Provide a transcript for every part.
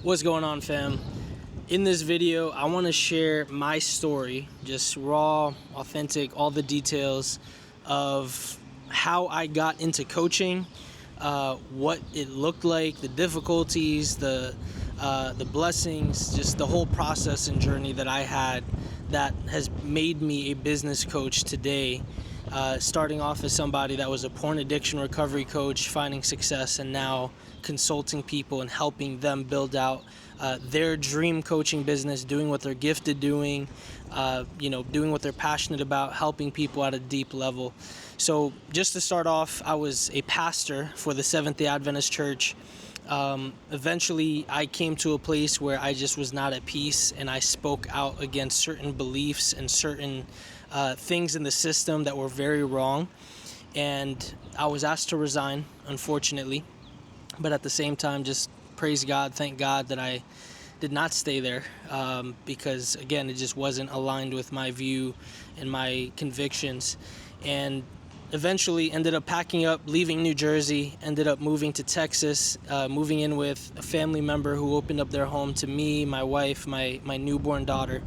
What's going on, fam? In this video, I want to share my story, just raw, authentic, all the details of how I got into coaching, what it looked like, the difficulties, the blessings, just the whole process and journey that I had that has made me a business coach today. Starting off as somebody that was a porn addiction recovery coach, finding success, and now consulting people and helping them build out their dream coaching business, doing what they're gifted doing, doing what they're passionate about, helping people at a deep level. So just to start off, I was a pastor for the Seventh-day Adventist Church. Eventually, I came to a place where I just was not at peace, and I spoke out against certain beliefs and certain things in the system that were very wrong. And I was asked to resign, unfortunately. But at the same time, just praise God, thank God that I did not stay there because, again, it just wasn't aligned with my view and my convictions. And eventually ended up packing up, leaving New Jersey, ended up moving to Texas, moving in with a family member who opened up their home to me, my wife, my newborn daughter.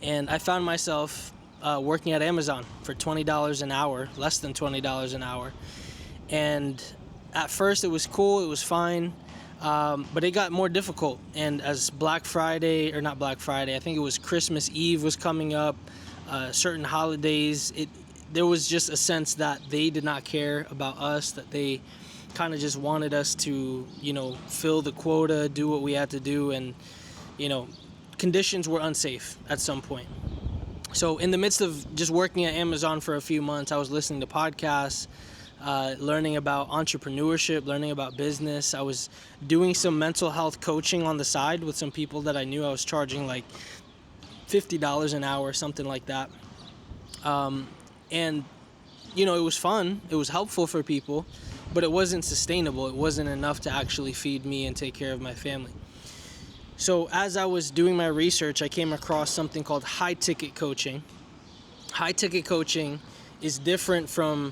And I found myself working at Amazon for $20 an hour, less than $20 an hour. And at first it was cool, it was fine, but it got more difficult. And as I think it was Christmas Eve was coming up, certain holidays, there was just a sense that they did not care about us, that they kind of just wanted us to, fill the quota, do what we had to do, and, conditions were unsafe at some point. So in the midst of just working at Amazon for a few months, I was listening to podcasts, learning about entrepreneurship, learning about business. I was doing some mental health coaching on the side with some people that I knew. I was charging like $50 an hour, something like that. And, it was fun. It was helpful for people, but it wasn't sustainable. It wasn't enough to actually feed me and take care of my family. So as I was doing my research, I came across something called high-ticket coaching. High-ticket coaching is different from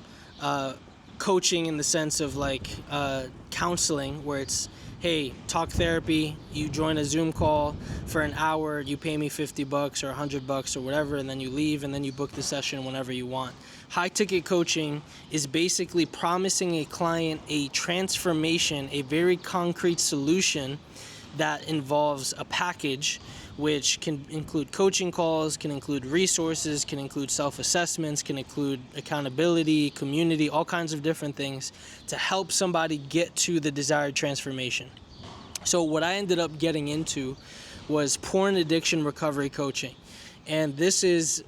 coaching in the sense of counseling, where it's, hey, talk therapy, you join a Zoom call for an hour, you pay me $50 or $100 or whatever, and then you leave, and then you book the session whenever you want. High-ticket coaching is basically promising a client a transformation, a very concrete solution that involves a package which can include coaching calls, can include resources, can include self-assessments, can include accountability, community, all kinds of different things to help somebody get to the desired transformation. So what I ended up getting into was porn addiction recovery coaching. And this is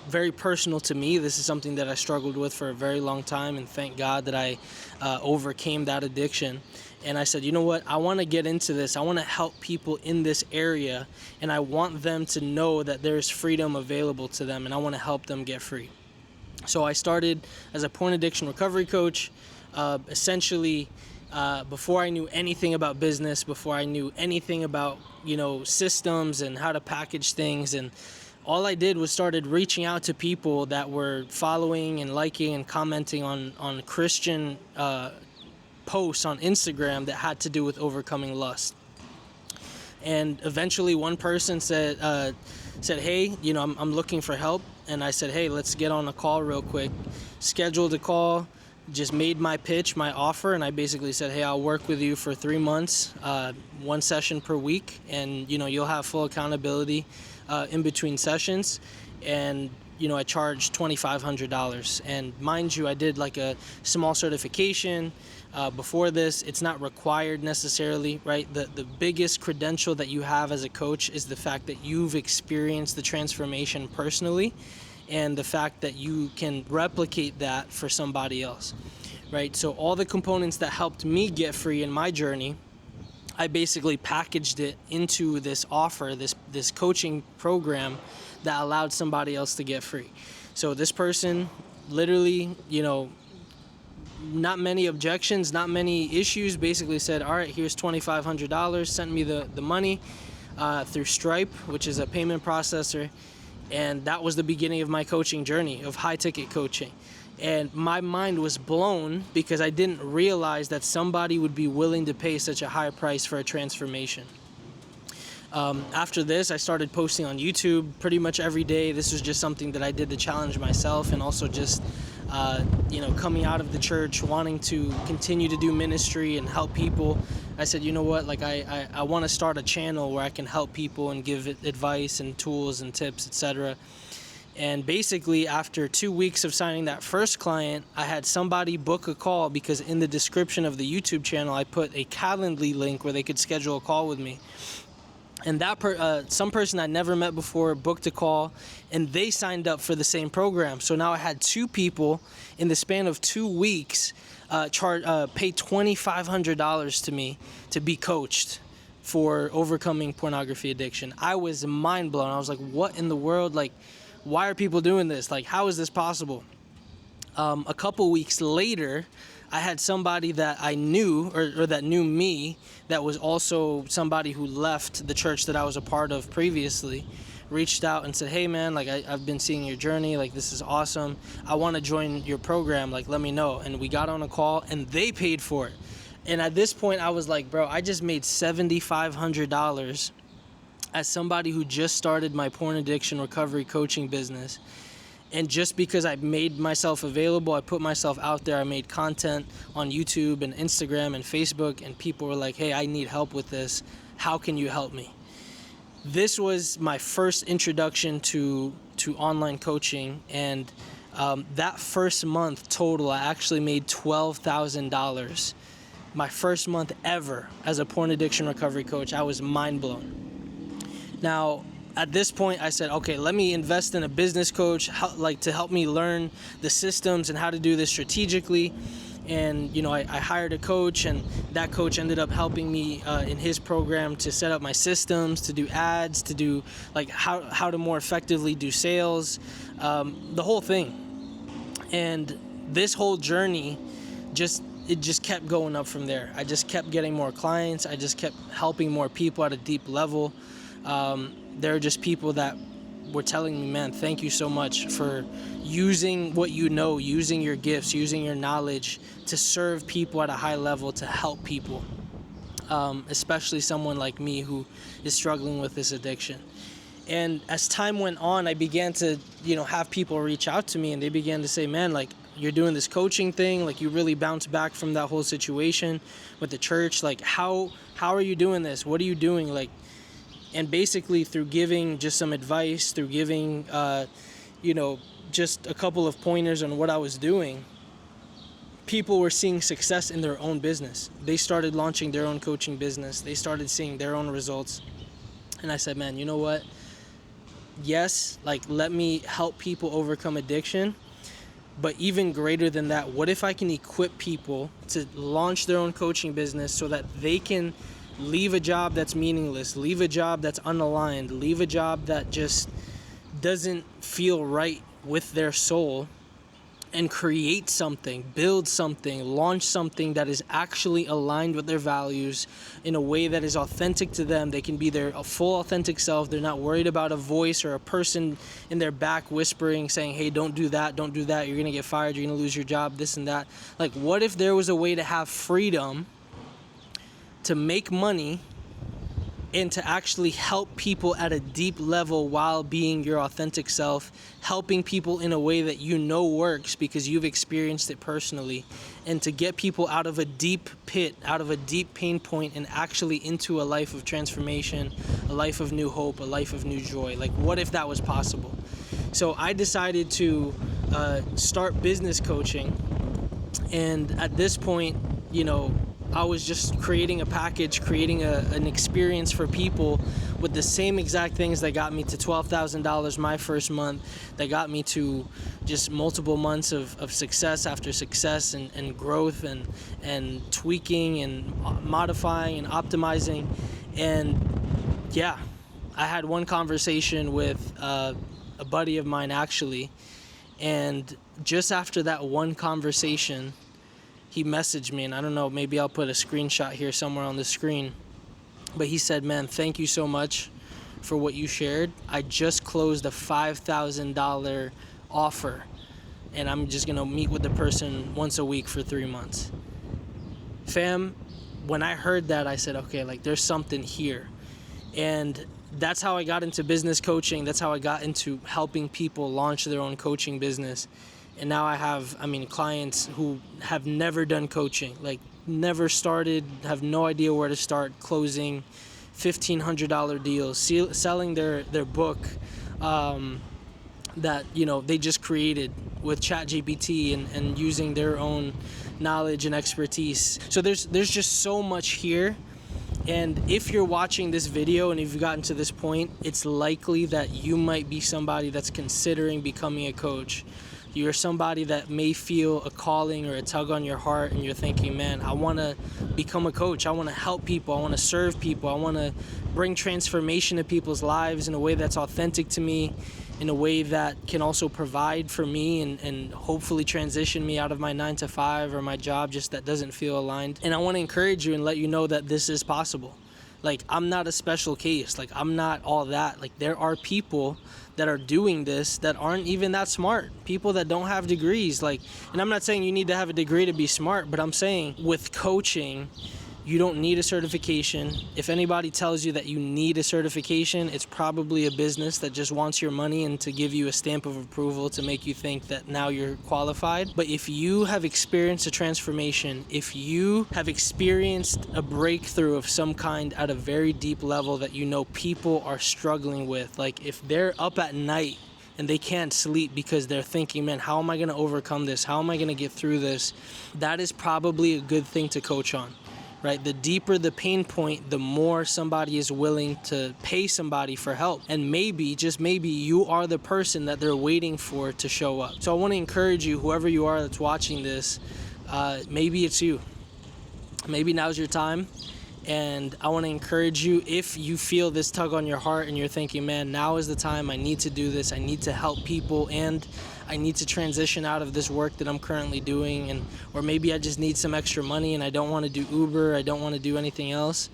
very personal to me. This is something that I struggled with for a very long time, and thank God that I overcame that addiction. And I said, you know what, I want to get into this. I want to help people in this area, and I want them to know that there's freedom available to them, and I want to help them get free. So I started as a porn addiction recovery coach, essentially before I knew anything about business, before I knew anything about, systems and how to package things. And all I did was started reaching out to people that were following and liking and commenting on Christian posts on Instagram that had to do with overcoming lust. And eventually one person said, hey, I'm looking for help. And I said, hey, let's get on a call real quick. Scheduled a call, just made my pitch, my offer, and I basically said, hey, I'll work with you for 3 months, one session per week, and you'll have full accountability in between sessions. And I charged $2,500. And mind you, I did like a small certification before this. It's not required necessarily, right? The biggest credential that you have as a coach is the fact that you've experienced the transformation personally, and the fact that you can replicate that for somebody else, right? So all the components that helped me get free in my journey, I basically packaged it into this offer, this coaching program that allowed somebody else to get free. So this person literally, not many objections, not many issues, basically said, all right, here's $2,500, sent me the money through Stripe, which is a payment processor. And that was the beginning of my coaching journey, of high-ticket coaching. And my mind was blown because I didn't realize that somebody would be willing to pay such a high price for a transformation. After this, I started posting on YouTube pretty much every day. This was just something that I did to challenge myself, and also just, coming out of the church, wanting to continue to do ministry and help people. I said, you know what, like I want to start a channel where I can help people and give advice and tools and tips, etc. And basically, after 2 weeks of signing that first client, I had somebody book a call, because in the description of the YouTube channel, I put a Calendly link where they could schedule a call with me. And some person I'd never met before booked a call, and they signed up for the same program. So now I had 2 people in the span of 2 weeks pay $2,500 to me to be coached for overcoming pornography addiction. I was mind blown. I was like, what in the world? Like, why are people doing this? Like, how is this possible? A couple weeks later, I had somebody that I knew, or that knew me, that was also somebody who left the church that I was a part of previously, reached out and said, hey man, like I've been seeing your journey, like this is awesome. I want to join your program, like let me know. And we got on a call and they paid for it. And at this point I was like, bro, I just made $7,500 as somebody who just started my porn addiction recovery coaching business. And just because I made myself available, I put myself out there, I made content on YouTube and Instagram and Facebook, and people were like, hey, I need help with this. How can you help me? This was my first introduction to online coaching, and that first month total, I actually made $12,000. My first month ever as a porn addiction recovery coach. I was mind blown. Now, at this point, I said, okay, let me invest in a business coach, to help me learn the systems and how to do this strategically. And, I hired a coach, and that coach ended up helping me in his program to set up my systems, to do ads, to do how to more effectively do sales, the whole thing. And this whole journey it just kept going up from there. I just kept getting more clients. I just kept helping more people at a deep level. There are just people that were telling me, man, thank you so much for using what you know, using your gifts, using your knowledge to serve people at a high level, to help people, especially someone like me who is struggling with this addiction. And as time went on, I began to, have people reach out to me, and they began to say, man, like, you're doing this coaching thing, like you really bounced back from that whole situation with the church. Like, how are you doing this? What are you doing? And basically through giving just some advice, through giving, just a couple of pointers on what I was doing, people were seeing success in their own business. They started launching their own coaching business. They started seeing their own results. And I said, man, you know what? Yes, let me help people overcome addiction. But even greater than that, what if I can equip people to launch their own coaching business so that they can leave a job that's meaningless, leave a job that's unaligned, leave a job that just doesn't feel right with their soul, and create something, build something, launch something that is actually aligned with their values in a way that is authentic to them. They can be their full authentic self. They're not worried about a voice or a person in their back whispering, saying, hey, don't do that, you're gonna get fired, you're gonna lose your job, this and that. What if there was a way to have freedom to make money and to actually help people at a deep level while being your authentic self, helping people in a way that works because you've experienced it personally, and to get people out of a deep pit, out of a deep pain point, and actually into a life of transformation, a life of new hope, a life of new joy. What if that was possible? So I decided to start business coaching, and at this point, I was just creating a package, creating an experience for people with the same exact things that got me to $12,000 my first month, that got me to just multiple months of success after success, and growth, and tweaking and modifying and optimizing. And yeah, I had one conversation with a buddy of mine actually, and just after that one conversation, he messaged me, and I don't know, maybe I'll put a screenshot here somewhere on the screen, but he said, man, thank you so much for what you shared. I just closed a $5,000 offer and I'm just gonna meet with the person once a week for 3 months. Fam, when I heard that, I said, okay, like there's something here. And that's how I got into business coaching. That's how I got into helping people launch their own coaching business. And now I have, clients who have never done coaching, like never started, have no idea where to start, closing $1,500 deals, selling their book that, they just created with ChatGPT and using their own knowledge and expertise. So there's just so much here. And if you're watching this video and if you've gotten to this point, it's likely that you might be somebody that's considering becoming a coach. You're somebody that may feel a calling or a tug on your heart, and you're thinking, man, I want to become a coach. I want to help people. I want to serve people. I want to bring transformation to people's lives in a way that's authentic to me, in a way that can also provide for me and hopefully transition me out of my 9-to-5 or my job just that doesn't feel aligned. And I want to encourage you and let you know that this is possible. Like, I'm not a special case. Like, I'm not all that. Like, there are people that are doing this that aren't even that smart. People that don't have degrees. Like, and I'm not saying you need to have a degree to be smart, but I'm saying with coaching, you don't need a certification. If anybody tells you that you need a certification, it's probably a business that just wants your money and to give you a stamp of approval to make you think that now you're qualified. But if you have experienced a transformation, if you have experienced a breakthrough of some kind at a very deep level that you know people are struggling with, like if they're up at night and they can't sleep because they're thinking, man, how am I going to overcome this? How am I going to get through this? That is probably a good thing to coach on. Right? The deeper the pain point, the more somebody is willing to pay somebody for help. And maybe, just maybe, you are the person that they're waiting for to show up. So I want to encourage you, whoever you are that's watching this, maybe it's you. Maybe now's your time. And I want to encourage you, if you feel this tug on your heart and you're thinking, man, now is the time, I need to do this, I need to help people, and I need to transition out of this work that I'm currently doing, or maybe I just need some extra money and I don't want to do Uber, I don't want to do anything else,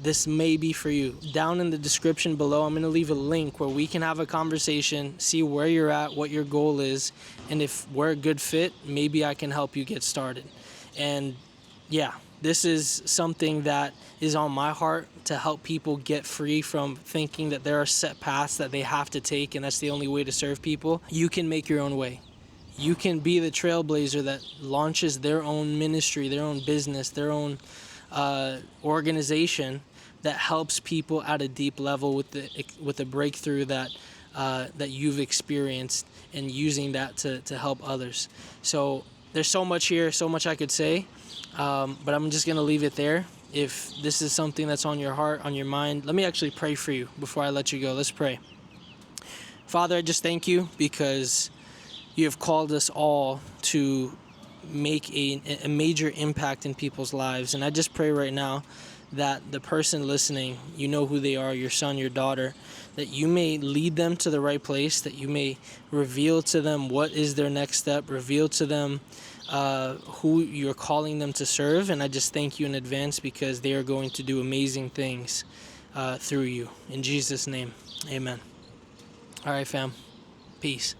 this may be for you. Down in the description below, I'm going to leave a link where we can have a conversation, see where you're at, what your goal is, and if we're a good fit, maybe I can help you get started. And yeah, this is something that is on my heart, to help people get free from thinking that there are set paths that they have to take and that's the only way to serve people. You can make your own way. You can be the trailblazer that launches their own ministry, their own business, their own organization that helps people at a deep level with the breakthrough that you've experienced, and using that to help others. So there's so much here, so much I could say. But I'm just going to leave it there. If this is something that's on your heart, on your mind, let me actually pray for you before I let you go. Let's pray. Father, I just thank you because you have called us all to make a major impact in people's lives. And I just pray right now that the person listening, you know who they are, your son, your daughter, that you may lead them to the right place, that you may reveal to them what is their next step, reveal to them who you're calling them to serve. And I just thank you in advance because they are going to do amazing things through you. In Jesus' name, amen. All right, fam. Peace.